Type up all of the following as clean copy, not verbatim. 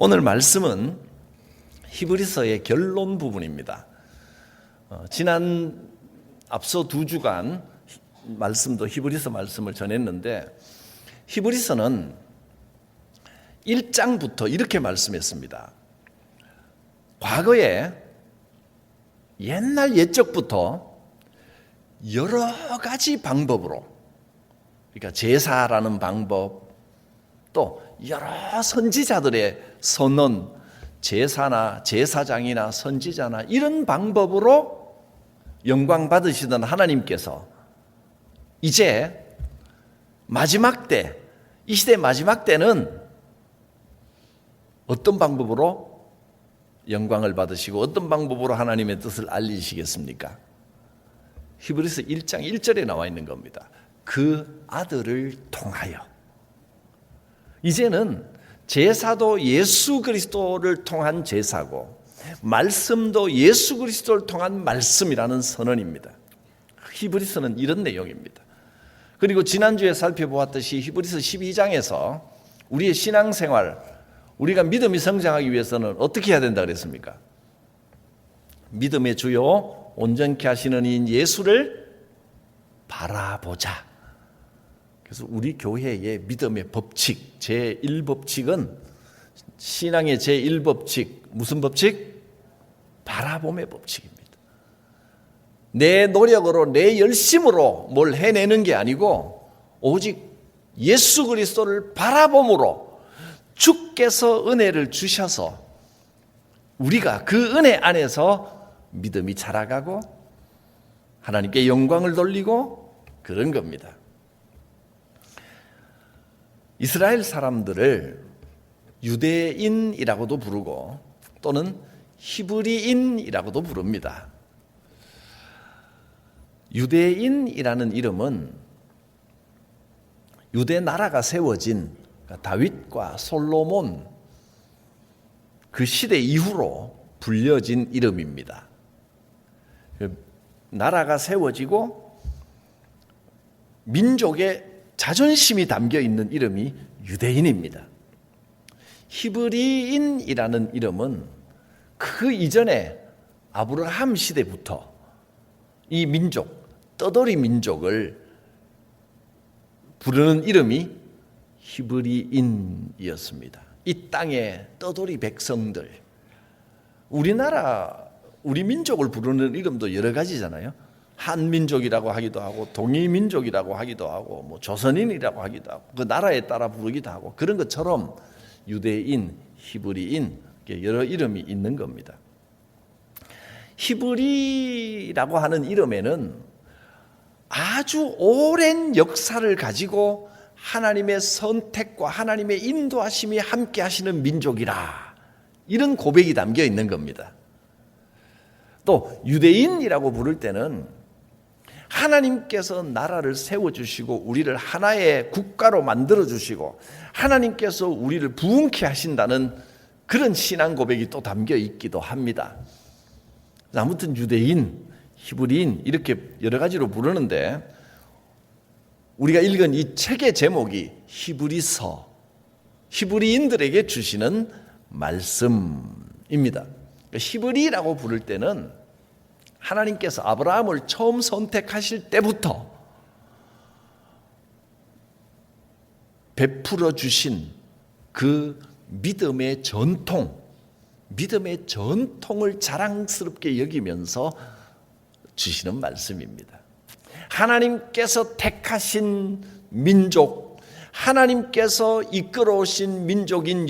오늘 말씀은 히브리서의 결론 부분입니다. 앞서 2주간 말씀도 히브리서 말씀을 전했는데, 히브리서는 1장부터 이렇게 말씀했습니다. 과거에 옛날 옛적부터 여러 가지 방법으로, 그러니까 제사라는 방법, 또 여러 선지자들의 선언, 제사나 제사장이나 선지자나 이런 방법으로 영광 받으시던 하나님께서 이제 마지막 때, 이 시대 마지막 때는 어떤 방법으로 영광을 받으시고 어떤 방법으로 하나님의 뜻을 알리시겠습니까? 히브리서 1장 1절에 나와 있는 겁니다. 그 아들을 통하여. 이제는 제사도 예수 그리스도를 통한 제사고 말씀도 예수 그리스도를 통한 말씀이라는 선언입니다. 히브리서는 이런 내용입니다. 그리고 지난주에 살펴보았듯이 히브리서 12장에서 우리의 신앙생활, 우리가 믿음이 성장하기 위해서는 어떻게 해야 된다 그랬습니까? 믿음의 주요 온전케 하시는 이인 예수를 바라보자. 그래서 우리 교회의 믿음의 법칙, 제1법칙은 신앙의 제1법칙, 무슨 법칙? 바라봄의 법칙입니다. 내 노력으로, 내 열심으로 뭘 해내는 게 아니고 오직 예수 그리스도를 바라봄으로 주께서 은혜를 주셔서 우리가 그 은혜 안에서 믿음이 자라가고 하나님께 영광을 돌리고 그런 겁니다. 이스라엘 사람들을 유대인이라고도 부르고 또는 히브리인이라고도 부릅니다. 유대인이라는 이름은 유대 나라가 세워진 다윗과 솔로몬 그 시대 이후로 불려진 이름입니다. 나라가 세워지고 민족의 자존심이 담겨 있는 이름이 유대인입니다. 히브리인이라는 이름은 그 이전에 아브라함 시대부터 이 민족, 떠돌이 민족을 부르는 이름이 히브리인이었습니다. 이 땅의 떠돌이 백성들, 우리 민족을 부르는 이름도 여러 가지잖아요. 한민족이라고 하기도 하고 동이민족이라고 하기도 하고 뭐 조선인이라고 하기도 하고 그 나라에 따라 부르기도 하고 그런 것처럼 유대인, 히브리인 여러 이름이 있는 겁니다. 히브리라고 하는 이름에는 아주 오랜 역사를 가지고 하나님의 선택과 하나님의 인도하심이 함께 하시는 민족이라 이런 고백이 담겨 있는 겁니다. 또 유대인이라고 부를 때는 하나님께서 나라를 세워주시고 우리를 하나의 국가로 만들어주시고 하나님께서 우리를 부흥케 하신다는 그런 신앙 고백이 또 담겨 있기도 합니다. 아무튼 유대인, 히브리인 이렇게 여러 가지로 부르는데 우리가 읽은 이 책의 제목이 히브리서, 히브리인들에게 주시는 말씀입니다. 히브리라고 부를 때는 하나님께서 아브라함을 처음 선택하실 때부터 베풀어 주신 그 믿음의 전통을 자랑스럽게 여기면서 주시는 말씀입니다. 하나님께서 택하신 민족, 하나님께서 이끌어 오신 민족인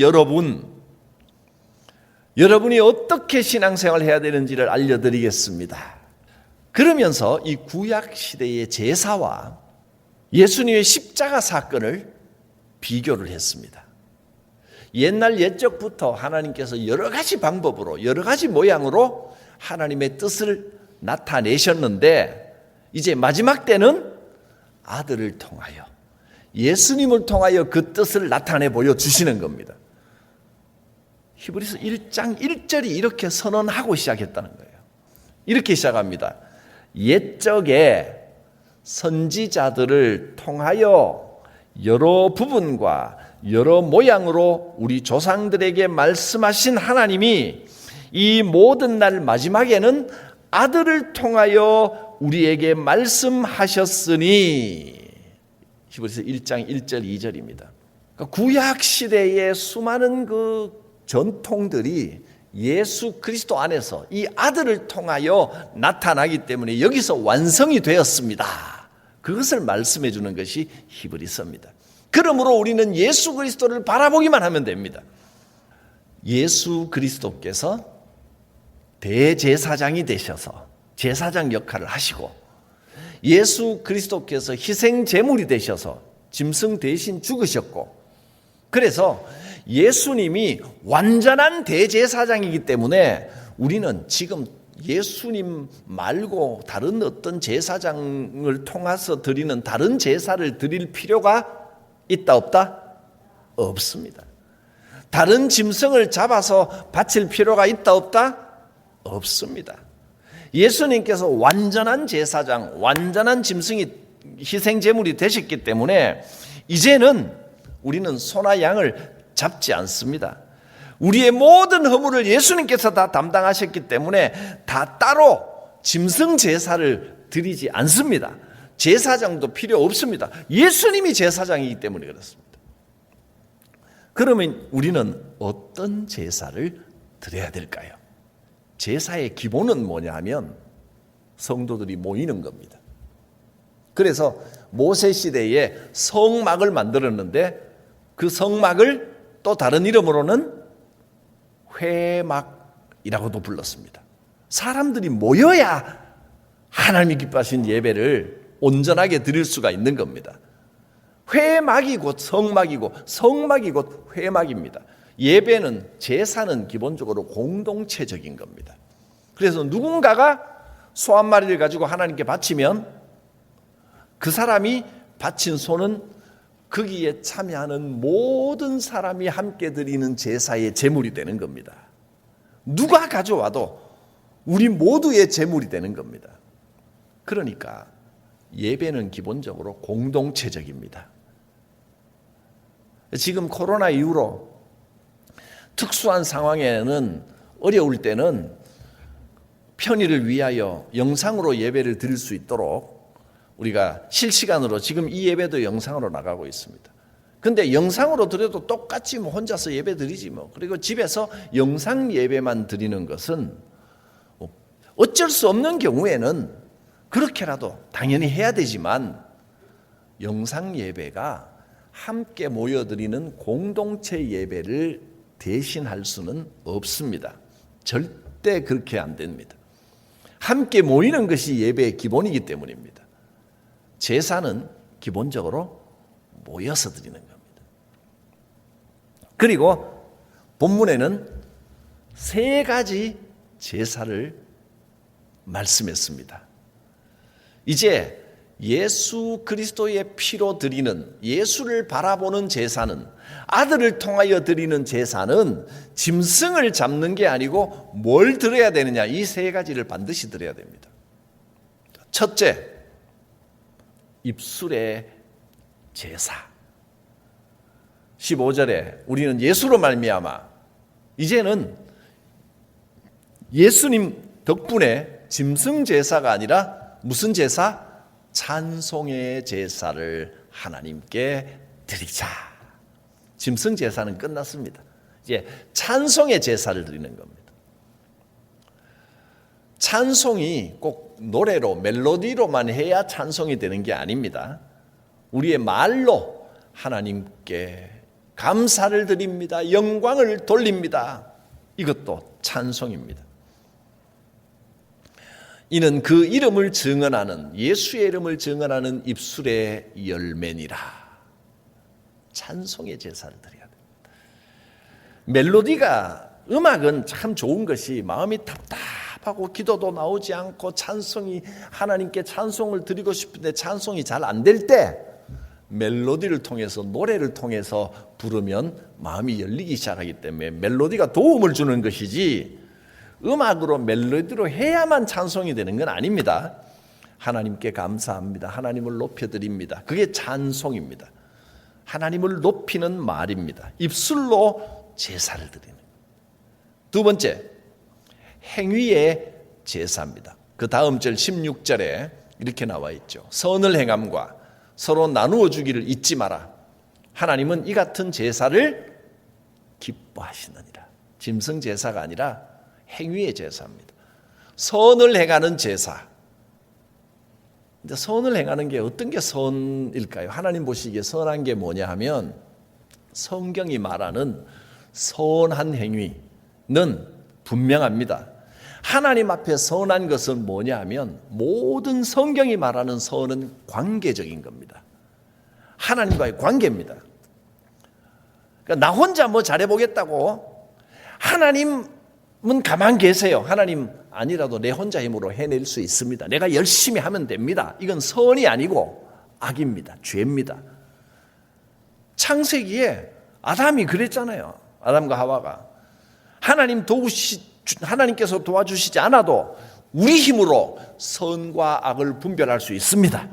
여러분이 어떻게 신앙생활을 해야 되는지를 알려드리겠습니다. 그러면서 이 구약 시대의 제사와 예수님의 십자가 사건을 비교를 했습니다. 옛날 옛적부터 하나님께서 여러 가지 방법으로 여러 가지 모양으로 하나님의 뜻을 나타내셨는데 이제 마지막 때는 아들을 통하여 예수님을 통하여 그 뜻을 나타내 보여주시는 겁니다. 히브리서 1장 1절이 이렇게 선언하고 시작했다는 거예요. 이렇게 시작합니다. 옛적에 선지자들을 통하여 여러 부분과 여러 모양으로 우리 조상들에게 말씀하신 하나님이 이 모든 날 마지막에는 아들을 통하여 우리에게 말씀하셨으니, 히브리서 1장 1절 2절입니다. 구약 시대의 수많은 그 전통들이 예수 그리스도 안에서 이 아들을 통하여 나타나기 때문에 여기서 완성이 되었습니다. 그것을 말씀해 주는 것이 히브리서입니다. 그러므로 우리는 예수 그리스도를 바라보기만 하면 됩니다. 예수 그리스도께서 대제사장이 되셔서 제사장 역할을 하시고, 예수 그리스도께서 희생 제물이 되셔서 짐승 대신 죽으셨고, 그래서 예수님이 완전한 대제사장이기 때문에 우리는 지금 예수님 말고 다른 어떤 제사장을 통해서 드리는 다른 제사를 드릴 필요가 있다 없다? 없습니다. 다른 짐승을 잡아서 바칠 필요가 있다 없다? 없습니다. 예수님께서 완전한 제사장, 완전한 짐승이 희생 제물이 되셨기 때문에 이제는 우리는 소나 양을 잡지 않습니다. 우리의 모든 허물을 예수님께서 다 담당하셨기 때문에 다 따로 짐승 제사를 드리지 않습니다. 제사장도 필요 없습니다. 예수님이 제사장이기 때문에 그렇습니다. 그러면 우리는 어떤 제사를 드려야 될까요? 제사의 기본은 뭐냐 하면 성도들이 모이는 겁니다. 그래서 모세 시대에 성막을 만들었는데 그 성막을 또 다른 이름으로는 회막이라고도 불렀습니다. 사람들이 모여야 하나님이 기뻐하신 예배를 온전하게 드릴 수가 있는 겁니다. 회막이 곧 성막이고 성막이 곧 회막입니다. 예배는, 제사는 기본적으로 공동체적인 겁니다. 그래서 누군가가 소 한 마리를 가지고 하나님께 바치면 그 사람이 바친 소는 거기에 참여하는 모든 사람이 함께 드리는 제사의 제물이 되는 겁니다. 누가 가져와도 우리 모두의 제물이 되는 겁니다. 그러니까 예배는 기본적으로 공동체적입니다. 지금 코로나 이후로 특수한 상황에는, 어려울 때는 편의를 위하여 영상으로 예배를 드릴 수 있도록 우리가 실시간으로 지금 이 예배도 영상으로 나가고 있습니다. 근데 영상으로 드려도 똑같이 혼자서 예배 드리지 그리고 집에서 영상 예배만 드리는 것은 어쩔 수 없는 경우에는 그렇게라도 당연히 해야 되지만, 영상 예배가 함께 모여드리는 공동체 예배를 대신할 수는 없습니다. 절대 그렇게 안 됩니다. 함께 모이는 것이 예배의 기본이기 때문입니다. 제사는 기본적으로 모여서 드리는 겁니다. 그리고 본문에는 3가지 제사를 말씀했습니다. 이제 예수 그리스도의 피로 드리는, 예수를 바라보는 제사는, 아들을 통하여 드리는 제사는 짐승을 잡는 게 아니고 뭘 드려야 되느냐, 이 3가지를 반드시 드려야 됩니다. 첫째, 입술의 제사. 15절에 우리는 예수로 말미암아 이제는 예수님 덕분에 짐승 제사가 아니라 무슨 제사? 찬송의 제사를 하나님께 드리자. 짐승 제사는 끝났습니다. 이제 찬송의 제사를 드리는 겁니다. 찬송이 꼭 노래로, 멜로디로만 해야 찬송이 되는 게 아닙니다. 우리의 말로 하나님께 감사를 드립니다. 영광을 돌립니다. 이것도 찬송입니다. 이는 그 이름을 증언하는, 예수의 이름을 증언하는 입술의 열매니라. 찬송의 제사를 드려야 됩니다. 멜로디가, 음악은 참 좋은 것이 마음이 답답하고 기도도 나오지 않고 찬송이, 하나님께 찬송을 드리고 싶은데 찬송이 잘 안 될 때 멜로디를 통해서, 노래를 통해서 부르면 마음이 열리기 시작하기 때문에 멜로디가 도움을 주는 것이지, 음악으로 멜로디로 해야만 찬송이 되는 건 아닙니다. 하나님께 감사합니다. 하나님을 높여드립니다. 그게 찬송입니다. 하나님을 높이는 말입니다. 입술로 제사를 드리는. 두 번째, 행위의 제사입니다. 그 다음 절 16절에 이렇게 나와 있죠. 선을 행함과 서로 나누어 주기를 잊지 마라. 하나님은 이 같은 제사를 기뻐하시느니라. 짐승 제사가 아니라 행위의 제사입니다. 선을 행하는 제사. 근데 선을 행하는 게 어떤 게 선일까요? 하나님 보시기에 선한 게 뭐냐 하면 성경이 말하는 선한 행위는 분명합니다. 하나님 앞에 선한 것은 뭐냐 하면 모든 성경이 말하는 선은 관계적인 겁니다. 하나님과의 관계입니다. 그러니까 나 혼자 뭐 잘해보겠다고 하나님은 가만 계세요. 하나님 아니라도 내 혼자 힘으로 해낼 수 있습니다. 내가 열심히 하면 됩니다. 이건 선이 아니고 악입니다. 죄입니다. 창세기에 아담이 그랬잖아요. 아담과 하와가 하나님께서 도와주시지 않아도 우리 힘으로 선과 악을 분별할 수 있습니다.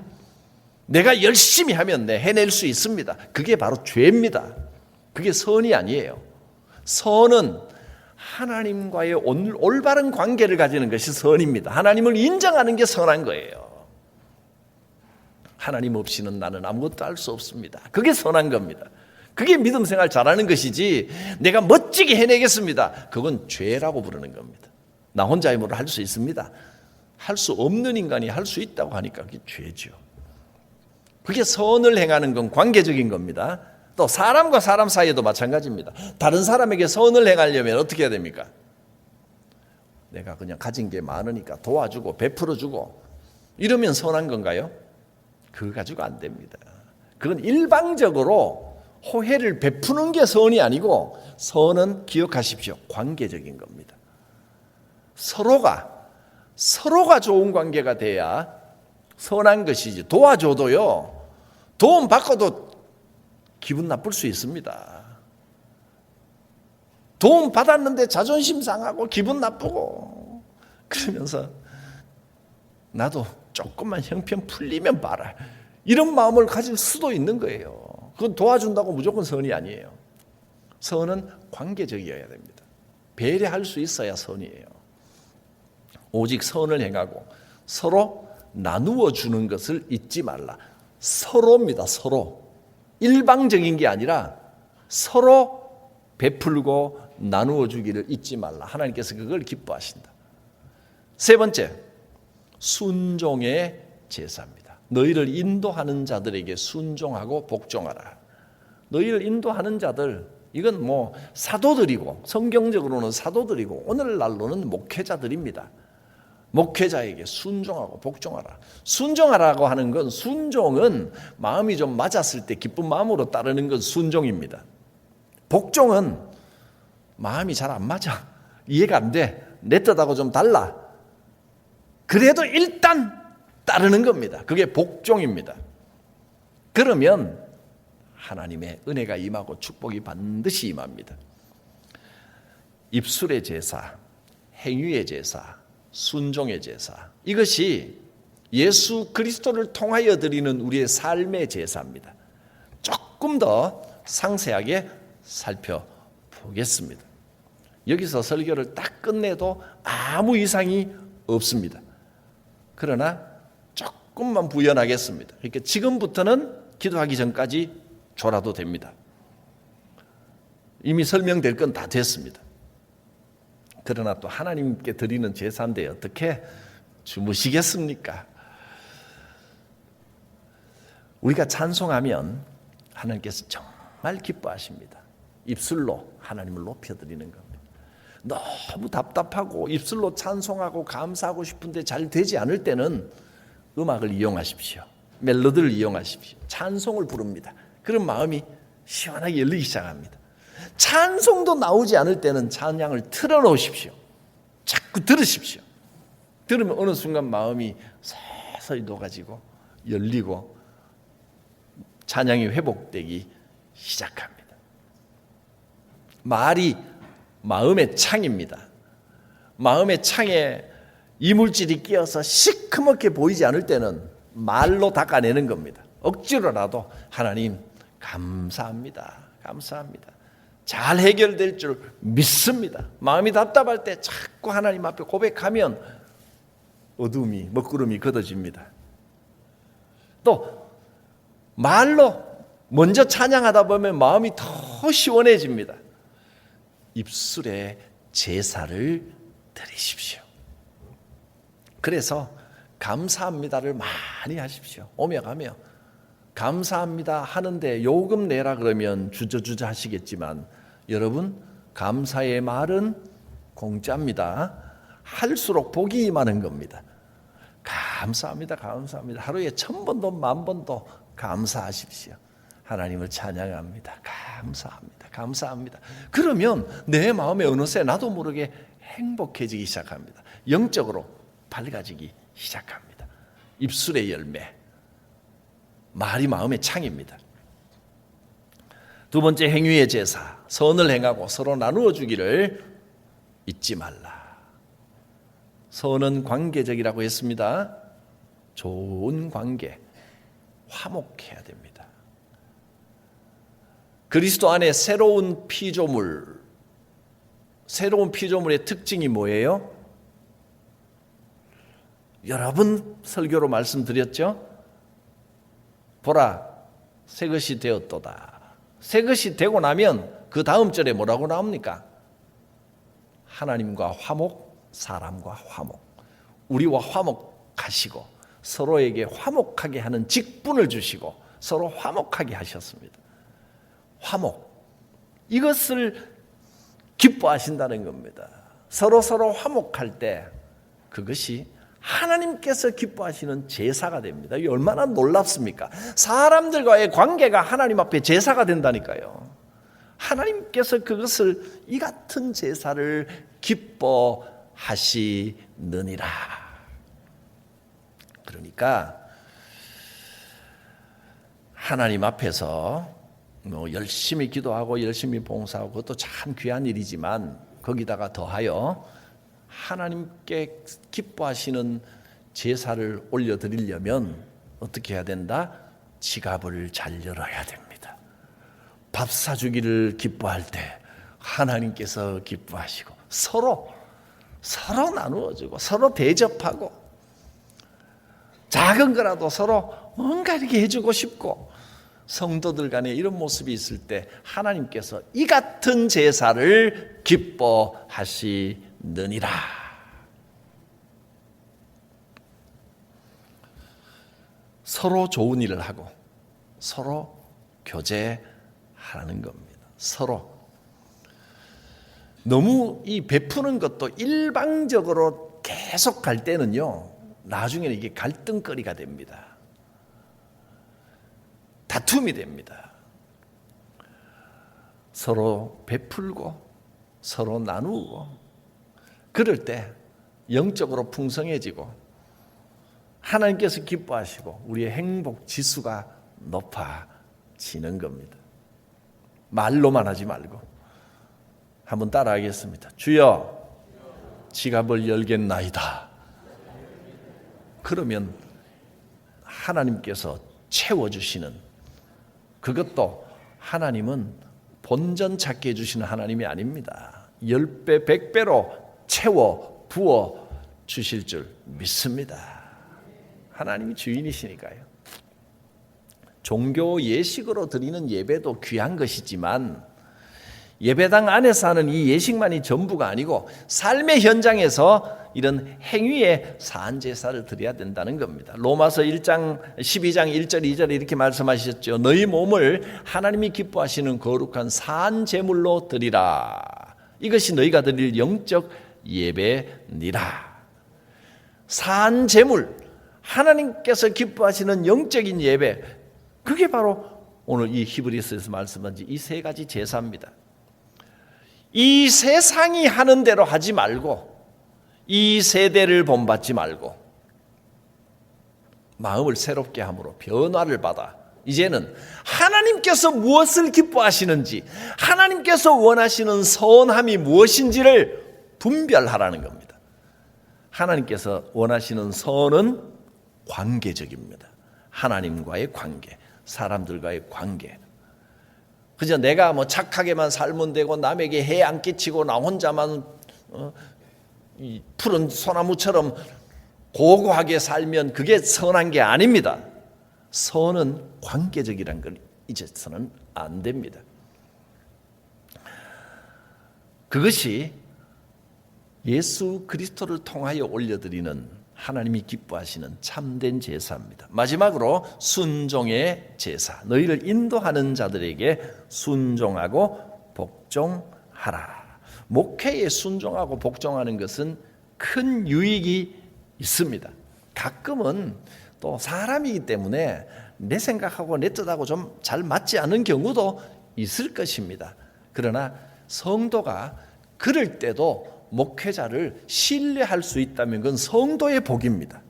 내가 열심히 하면 해낼 수 있습니다. 그게 바로 죄입니다. 그게 선이 아니에요. 선은 하나님과의 올바른 관계를 가지는 것이 선입니다. 하나님을 인정하는 게 선한 거예요. 하나님 없이는 나는 아무것도 할 수 없습니다. 그게 선한 겁니다. 그게 믿음 생활 잘하는 것이지 내가 멋지게 해내겠습니다. 그건 죄라고 부르는 겁니다. 나 혼자 힘으로 할 수 있습니다. 할 수 없는 인간이 할 수 있다고 하니까 그게 죄죠. 그게 선을 행하는 건 관계적인 겁니다. 또 사람과 사람 사이에도 마찬가지입니다. 다른 사람에게 선을 행하려면 어떻게 해야 됩니까? 내가 그냥 가진 게 많으니까 도와주고 베풀어주고 이러면 선한 건가요? 그거 가지고 안 됩니다. 그건 일방적으로 호혜를 베푸는 게 선이 아니고 선은 기억하십시오. 관계적인 겁니다. 서로가 좋은 관계가 돼야 선한 것이지 도와줘도요. 도움 받고도 기분 나쁠 수 있습니다. 도움 받았는데 자존심 상하고 기분 나쁘고 그러면서 나도 조금만 형편 풀리면 봐라. 이런 마음을 가질 수도 있는 거예요. 그건 도와준다고 무조건 선이 아니에요. 선은 관계적이어야 됩니다. 배려할 수 있어야 선이에요. 오직 선을 행하고 서로 나누어 주는 것을 잊지 말라. 서로입니다. 서로. 일방적인 게 아니라 서로 베풀고 나누어 주기를 잊지 말라. 하나님께서 그걸 기뻐하신다. 세 번째, 순종의 제사입니다. 너희를 인도하는 자들에게 순종하고 복종하라. 너희를 인도하는 자들, 이건 뭐 사도들이고 성경적으로는 사도들이고 오늘날로는 목회자들입니다. 목회자에게 순종하고 복종하라. 순종하라고 하는 건 순종은 마음이 좀 맞았을 때 기쁜 마음으로 따르는 건 순종입니다. 복종은 마음이 잘 안 맞아. 이해가 안 돼. 내 뜻하고 좀 달라. 그래도 일단 따르는 겁니다. 그게 복종입니다. 그러면 하나님의 은혜가 임하고 축복이 반드시 임합니다. 입술의 제사, 행위의 제사, 순종의 제사, 이것이 예수 그리스도를 통하여 드리는 우리의 삶의 제사입니다. 조금 더 상세하게 살펴보겠습니다. 여기서 설교를 딱 끝내도 아무 이상이 없습니다. 그러나 조금만 부연하겠습니다. 그러니까 지금부터는 기도하기 전까지 졸아도 됩니다. 이미 설명될 건 다 됐습니다. 그러나 또 하나님께 드리는 제사인데 어떻게 주무시겠습니까? 우리가 찬송하면 하나님께서 정말 기뻐하십니다. 입술로 하나님을 높여드리는 겁니다. 너무 답답하고 입술로 찬송하고 감사하고 싶은데 잘 되지 않을 때는 음악을 이용하십시오. 멜로디를 이용하십시오. 찬송을 부릅니다. 그런 마음이 시원하게 열리기 시작합니다. 찬송도 나오지 않을 때는 찬양을 틀어놓으십시오. 자꾸 들으십시오. 들으면 어느 순간 마음이 서서히 녹아지고 열리고 찬양이 회복되기 시작합니다. 말이 마음의 창입니다. 마음의 창에 이물질이 끼어서 시커멓게 보이지 않을 때는 말로 닦아내는 겁니다. 억지로라도 하나님 감사합니다. 감사합니다. 잘 해결될 줄 믿습니다. 마음이 답답할 때 자꾸 하나님 앞에 고백하면 어둠이 먹구름이 걷어집니다. 또 말로 먼저 찬양하다 보면 마음이 더 시원해집니다. 입술에 제사를 드리십시오. 그래서 감사합니다를 많이 하십시오. 오며 가며 감사합니다 하는데 요금 내라 그러면 주저주저 하시겠지만 여러분, 감사의 말은 공짜입니다. 할수록 복이 임하는 겁니다. 감사합니다. 감사합니다. 하루에 1000번도 10,000번도 감사하십시오. 하나님을 찬양합니다. 감사합니다. 감사합니다. 그러면 내 마음에 어느새 나도 모르게 행복해지기 시작합니다. 영적으로 밝아지기 시작합니다. 입술의 열매, 말이 마음의 창입니다. 두 번째, 행위의 제사, 선을 행하고 서로 나누어 주기를 잊지 말라. 선은 관계적이라고 했습니다. 좋은 관계, 화목해야 됩니다. 그리스도 안에 새로운 피조물의 특징이 뭐예요? 여러 번 설교로 말씀드렸죠? 보라, 새 것이 되었도다. 새 것이 되고 나면 그 다음 절에 뭐라고 나옵니까? 하나님과 화목, 사람과 화목. 우리와 화목하시고 서로에게 화목하게 하는 직분을 주시고 서로 화목하게 하셨습니다. 화목, 이것을 기뻐하신다는 겁니다. 서로 화목할 때 그것이 하나님께서 기뻐하시는 제사가 됩니다. 이게 얼마나 놀랍습니까? 사람들과의 관계가 하나님 앞에 제사가 된다니까요. 하나님께서 그것을, 이 같은 제사를 기뻐하시느니라. 그러니까 하나님 앞에서 열심히 기도하고 열심히 봉사하고 그것도 참 귀한 일이지만 거기다가 더하여 하나님께 기뻐하시는 제사를 올려드리려면 어떻게 해야 된다? 지갑을 잘 열어야 됩니다. 밥 사주기를 기뻐할 때 하나님께서 기뻐하시고 서로 나누어주고 서로 대접하고 작은 거라도 서로 뭔가 이렇게 해주고 싶고 성도들 간에 이런 모습이 있을 때 하나님께서 이 같은 제사를 기뻐하시느니라. 서로 좋은 일을 하고 서로 교제하는 겁니다. 서로 너무 이 베푸는 것도 일방적으로 계속 갈 때는요, 나중에는 이게 갈등거리가 됩니다. 다툼이 됩니다. 서로 베풀고 서로 나누고 그럴 때 영적으로 풍성해지고 하나님께서 기뻐하시고 우리의 행복 지수가 높아지는 겁니다. 말로만 하지 말고 한번 따라하겠습니다. 주여, 지갑을 열겠나이다. 그러면 하나님께서 채워주시는, 그것도 하나님은 본전 찾게 해주시는 하나님이 아닙니다. 10배, 100배로 채워 부어 주실 줄 믿습니다. 하나님이 주인이시니까요. 종교 예식으로 드리는 예배도 귀한 것이지만 예배당 안에서 하는 이 예식만이 전부가 아니고 삶의 현장에서 이런 행위의 사안제사를 드려야 된다는 겁니다. 로마서 1장 12장 1절 2절에 이렇게 말씀하셨죠. 너희 몸을 하나님이 기뻐하시는 거룩한 사안제물로 드리라. 이것이 너희가 드릴 영적 예배니라. 사안제물, 하나님께서 기뻐하시는 영적인 예배, 그게 바로 오늘 이 히브리서에서 말씀한 이 세 가지 제사입니다. 이 세상이 하는 대로 하지 말고 이 세대를 본받지 말고 마음을 새롭게 함으로 변화를 받아 이제는 하나님께서 무엇을 기뻐하시는지, 하나님께서 원하시는 선함이 무엇인지를 분별하라는 겁니다. 하나님께서 원하시는 선은 관계적입니다. 하나님과의 관계, 사람들과의 관계, 그저 내가 뭐 착하게만 살면 되고 남에게 해 안 끼치고 나 혼자만 이 푸른 소나무처럼 고고하게 살면 그게 선한 게 아닙니다. 선은 관계적이란 걸 잊어서는 안 됩니다. 그것이 예수 그리스도를 통하여 올려드리는 하나님이 기뻐하시는 참된 제사입니다. 마지막으로 순종의 제사. 너희를 인도하는 자들에게 순종하고 복종하라. 목회에 순종하고 복종하는 것은 큰 유익이 있습니다. 가끔은 또 사람이기 때문에 내 생각하고 내 뜻하고 좀 잘 맞지 않은 경우도 있을 것입니다. 그러나 성도가 그럴 때도 목회자를 신뢰할 수 있다면 그건 성도의 복입니다.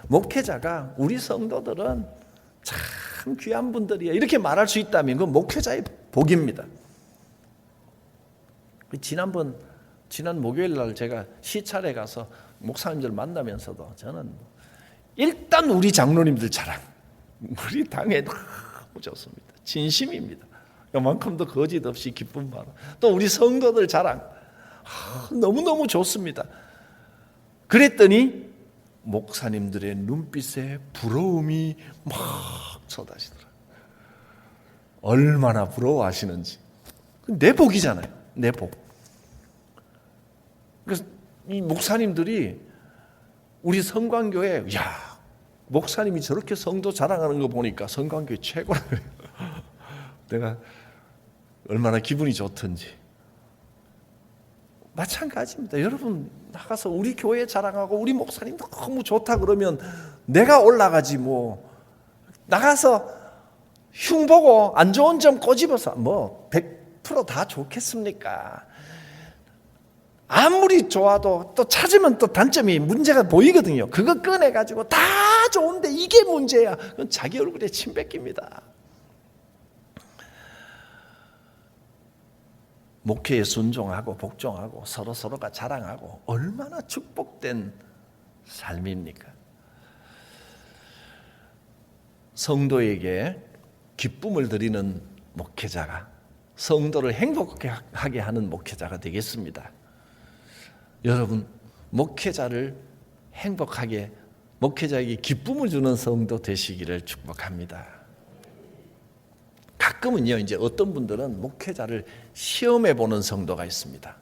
목회자가 우리 성도들은 참 귀한 분들이야 이렇게 말할 수 있다면 그건 목회자의 복입니다. 지난 목요일 날 제가 시찰에 가서 목사님들 만나면서도 저는 일단 우리 장로님들 자랑, 우리 당에 너무 좋습니다. 진심입니다. 요만큼도 거짓 없이 기쁜 바로 또 우리 성도들 자랑 너무너무 좋습니다. 그랬더니 목사님들의 눈빛에 부러움이 막 쏟아지더라. 얼마나 부러워하시는지. 내 복이잖아요. 내 복. 그래서 이 목사님들이 우리 성광교회 야 목사님이 저렇게 성도 자랑하는 거 보니까 성광교회 최고라. 내가 얼마나 기분이 좋던지. 마찬가지입니다. 여러분 나가서 우리 교회 자랑하고 우리 목사님 너무 좋다 그러면 내가 올라가지 뭐. 나가서 흉보고 안 좋은 점 꼬집어서 뭐 100% 다 좋겠습니까? 아무리 좋아도 또 찾으면 또 단점이 문제가 보이거든요. 그거 꺼내가지고 다 좋은데 이게 문제야. 그건 자기 얼굴에 침 뱉깁니다. 목회에 순종하고 복종하고 서로가 자랑하고 얼마나 축복된 삶입니까? 성도에게 기쁨을 드리는 목회자가 성도를 행복하게 하는 목회자가 되겠습니다. 여러분 목회자를 행복하게 목회자에게 기쁨을 주는 성도 되시기를 축복합니다. 가끔은요, 이제 어떤 분들은 목회자를 시험해 보는 성도가 있습니다.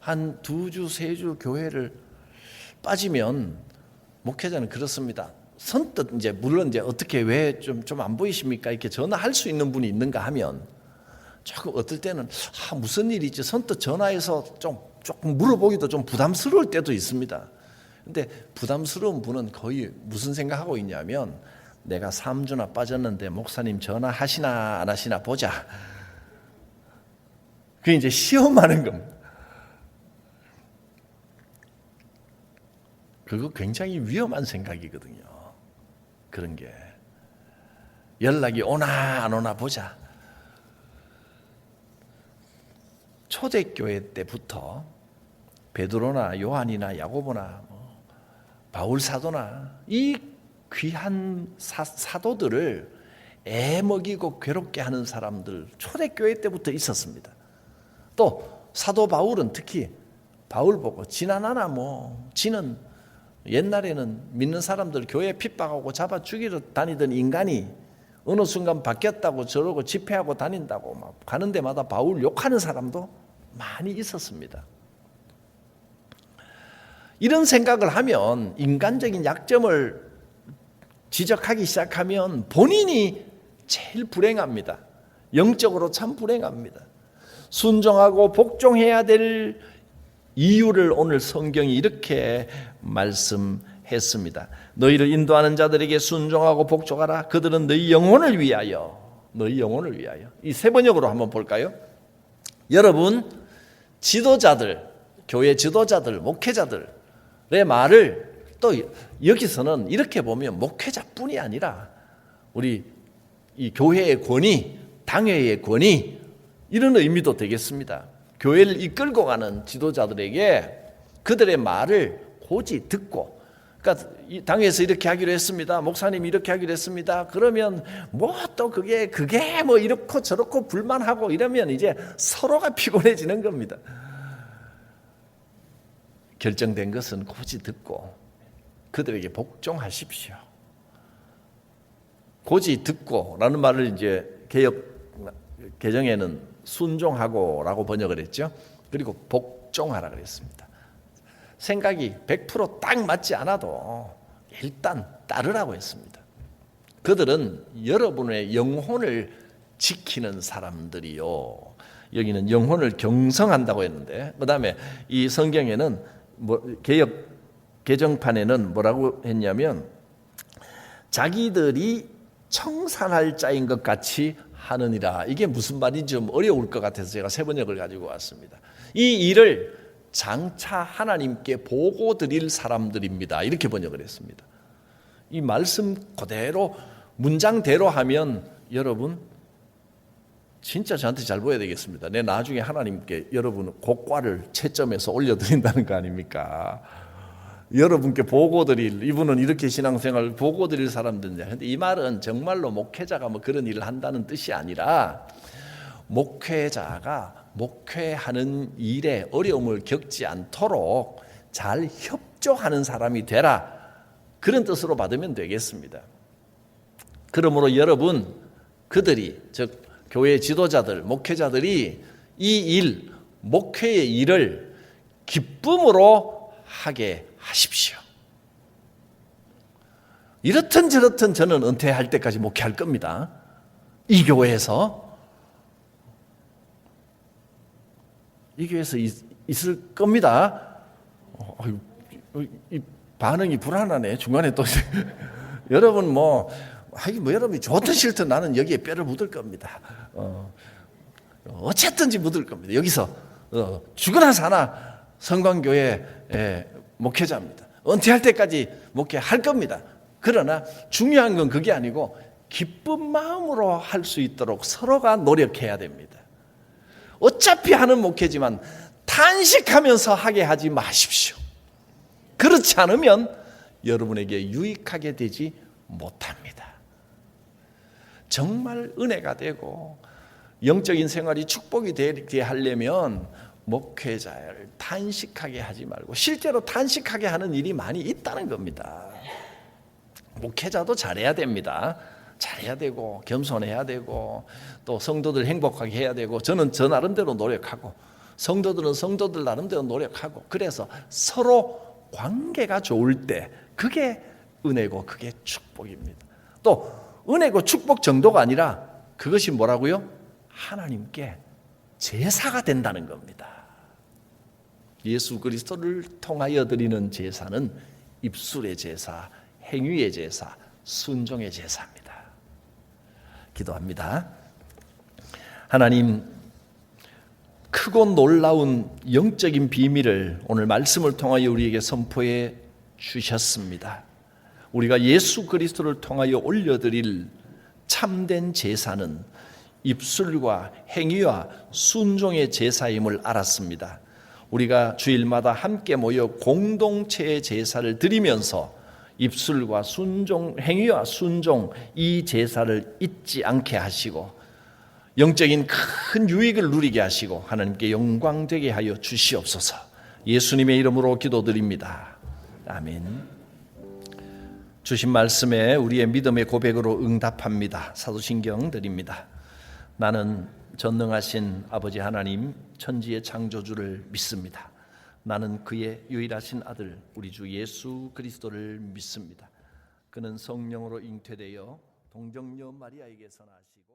한 2주, 3주 교회를 빠지면 목회자는 그렇습니다. 선뜻 이제 물론 이제 어떻게 왜 좀 안 보이십니까? 이렇게 전화할 수 있는 분이 있는가 하면 조금 어떨 때는 무슨 일이 있지? 선뜻 전화해서 조금 물어보기도 좀 부담스러울 때도 있습니다. 근데 부담스러운 분은 거의 무슨 생각하고 있냐면 내가 3주나 빠졌는데 목사님 전화하시나 안 하시나 보자. 그게 이제 시험하는 겁니다. 그거 굉장히 위험한 생각이거든요. 그런 게 연락이 오나 안 오나 보자. 초대교회 때부터 베드로나 요한이나 야고보나 바울 사도나 이 귀한 사도들을 애먹이고 괴롭게 하는 사람들 초대교회 때부터 있었습니다. 또 사도 바울은 특히 바울 보고 지나나나 지는 옛날에는 믿는 사람들 교회 핍박하고 잡아 죽이러 다니던 인간이 어느 순간 바뀌었다고 저러고 집회하고 다닌다고 막 가는 데마다 바울 욕하는 사람도 많이 있었습니다. 이런 생각을 하면 인간적인 약점을 지적하기 시작하면 본인이 제일 불행합니다. 영적으로 참 불행합니다. 순종하고 복종해야 될 이유를 오늘 성경이 이렇게 말씀했습니다. 너희를 인도하는 자들에게 순종하고 복종하라. 그들은 너희 영혼을 위하여. 이 세 번역으로 한번 볼까요? 여러분 지도자들, 교회 지도자들, 목회자들의 말을 또 여기서는 이렇게 보면 목회자뿐이 아니라 우리 이 교회의 권위, 당회의 권위 이런 의미도 되겠습니다. 교회를 이끌고 가는 지도자들에게 그들의 말을 고지 듣고 그러니까 이 당에서 이렇게 하기로 했습니다. 목사님이 이렇게 하기로 했습니다. 그러면 뭐 또 그게 뭐 이렇고 저렇고 불만하고 이러면 이제 서로가 피곤해지는 겁니다. 결정된 것은 굳이 듣고 그들에게 복종하십시오. 고지 듣고라는 말을 이제 개역 개정에는 순종하고라고 번역을 했죠. 그리고 복종하라 그랬습니다. 생각이 100% 맞지 않아도 일단 따르라고 했습니다. 그들은 여러분의 영혼을 지키는 사람들이요. 여기는 영혼을 경성한다고 했는데, 그 다음에 이 성경에는 개역 개정판에는 뭐라고 했냐면 자기들이 청산할 자인 것 같이 하느니라. 이게 무슨 말인지 좀 어려울 것 같아서 제가 세 번역을 가지고 왔습니다. 이 일을 장차 하나님께 보고 드릴 사람들입니다. 이렇게 번역을 했습니다. 이 말씀 그대로 문장대로 하면 여러분 진짜 저한테 잘 보여야 되겠습니다. 내 나중에 하나님께 여러분 고과를 채점해서 올려드린다는 거 아닙니까? 여러분께 보고 드릴, 이분은 이렇게 신앙생활을 보고 드릴 사람들인데, 근데 이 말은 정말로 목회자가 뭐 그런 일을 한다는 뜻이 아니라 목회자가 목회하는 일에 어려움을 겪지 않도록 잘 협조하는 사람이 되라, 그런 뜻으로 받으면 되겠습니다. 그러므로 여러분, 그들이 즉 교회 지도자들, 목회자들이 이 일, 목회의 일을 기쁨으로 하게 하십시오. 이렇든 저렇든 저는 은퇴할 때까지 목회할 겁니다. 이 교회에서 있을 겁니다. 이 반응이 불안하네. 중간에 또 여러분 여러분이 좋든 싫든 나는 여기에 뼈를 묻을 겁니다. 어쨌든지 묻을 겁니다. 여기서 죽으나 사나 성광교회 목회자입니다. 은퇴할 때까지 목회할 겁니다. 그러나 중요한 건 그게 아니고 기쁜 마음으로 할 수 있도록 서로가 노력해야 됩니다. 어차피 하는 목회지만 탄식하면서 하게 하지 마십시오. 그렇지 않으면 여러분에게 유익하게 되지 못합니다. 정말 은혜가 되고 영적인 생활이 축복이 되게 하려면 목회자를 탄식하게 하지 말고 실제로 탄식하게 하는 일이 많이 있다는 겁니다. 목회자도 잘해야 됩니다. 잘해야 되고 겸손해야 되고 또 성도들 행복하게 해야 되고, 저는 저 나름대로 노력하고 성도들은 성도들 나름대로 노력하고, 그래서 서로 관계가 좋을 때 그게 은혜고 그게 축복입니다. 또 은혜고 축복 정도가 아니라 그것이 뭐라고요? 하나님께 제사가 된다는 겁니다. 예수 그리스도를 통하여 드리는 제사는 입술의 제사, 행위의 제사, 순종의 제사입니다. 기도합니다. 하나님, 크고 놀라운 영적인 비밀을 오늘 말씀을 통하여 우리에게 선포해 주셨습니다. 우리가 예수 그리스도를 통하여 올려드릴 참된 제사는 입술과 행위와 순종의 제사임을 알았습니다. 우리가 주일마다 함께 모여 공동체의 제사를 드리면서 입술과 순종, 행위와 순종, 이 제사를 잊지 않게 하시고 영적인 큰 유익을 누리게 하시고 하나님께 영광되게 하여 주시옵소서. 예수님의 이름으로 기도드립니다. 아멘. 주신 말씀에 우리의 믿음의 고백으로 응답합니다. 사도신경 드립니다. 나는 전능하신 아버지 하나님, 천지의 창조주를 믿습니다. 나는 그의 유일하신 아들 우리 주 예수 그리스도를 믿습니다. 그는 성령으로 잉태되어 동정녀 마리아에게서 나시고